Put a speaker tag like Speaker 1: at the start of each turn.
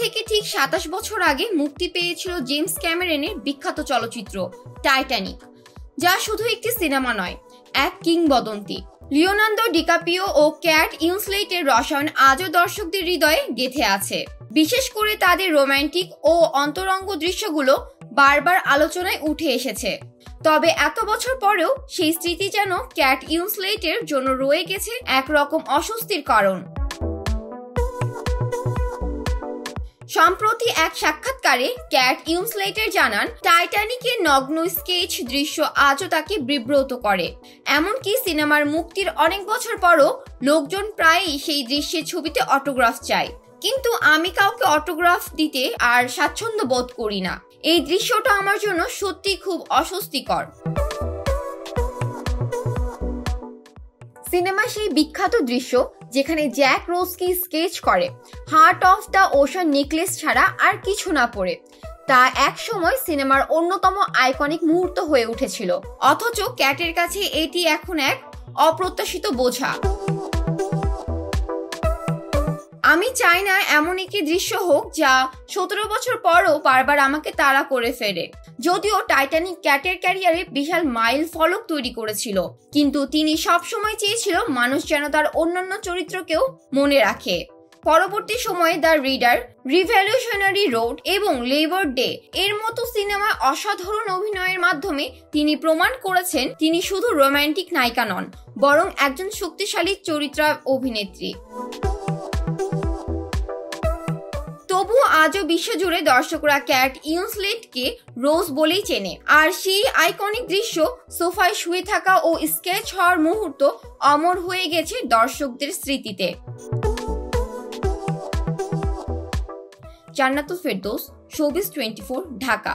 Speaker 1: থেকে ঠিক 27 বছর আগে মুক্তি পেয়েছিল জেমস ক্যামেরনের বিখ্যাত চলচ্চিত্র টাইটানিক, যা শুধু একটি সিনেমা নয়, এক কিংবদন্তি। লিওনার্দো ডিকাপ্রিও ও ক্যাট উইন্সলেটের রসায়ন আজও দর্শকদের হৃদয়ে গেঁথে আছে। বিশেষ করে তাদের রোমান্টিক ও অন্তরঙ্গ দৃশ্যগুলো বারবার আলোচনায় উঠে এসেছে। তবে এত বছর পরেও সেই স্মৃতি যেন ক্যাট উইন্সলেটের জন্য রয়ে গেছে একরকম অস্বস্তির কারণ। সম্প্রতি এক সাক্ষাৎকারে ক্যাট উইন্সলেটের জানান, টাইটানিকের নগ্ন স্কেচ দৃশ্য আজও তাকে বিব্রত করে। এমনকি সিনেমার মুক্তির অনেক বছর পরও লোকজন প্রায়ই সেই দৃশ্যের ছবিতে অটোগ্রাফ চায়, কিন্তু আমি কাউকে অটোগ্রাফ দিতে আর স্বাচ্ছন্দ্য বোধ করি না। এই দৃশ্যটা আমার জন্য সত্যি খুব অস্বস্তিকর। সিনেমা সেই বিখ্যাত দৃশ্য যেখানে জ্যাক রোজকে স্কেচ করে heart of the ocean necklace ছাড়া আর কিছু না পড়ে, তা এক সময় সিনেমার অন্যতম আইকনিক মুহূর্ত হয়ে উঠেছিল। অথচ ক্যাটের কাছে এটি এখন এক অপ্রত্যাশিত বোঝা। আমি চাই না এমন একটি দৃশ্য হোক যা 17 বছর পরও বারবার আমাকে তাড়া করে ফেরে। যদিও টাইটানিক ক্যাটের ক্যারিয়ারে বিশাল মাইল ফলক তৈরি করেছিল, কিন্তু তিনি সবসময় চেয়েছিল মানুষ যেন তার অন্যান্য চরিত্রকেও মনে রাখে। পরবর্তী সময়ে দ্য রিডার, রিভলিউশনারি রোড এবং লেবার ডে এর মতো সিনেমায় অসাধারণ অভিনয়ের মাধ্যমে তিনি প্রমাণ করেছেন তিনি শুধু রোমান্টিক নায়িকা নন, বরং একজন শক্তিশালী চরিত্র অভিনেত্রী। তবুও আজও বিশ্বজুড়ে দর্শকরা ক্যাট উইন্সলেটকে রোজ বলেই চেনে, আর সেই আইকনিক দৃশ্য, সোফায় শুয়ে থাকা ও স্কেচ হওয়ার মুহূর্ত অমর হয়ে গেছে দর্শকদের স্মৃতিতে। জান্নাতুল ফেরদৌস, শোবিজ 24, ঢাকা।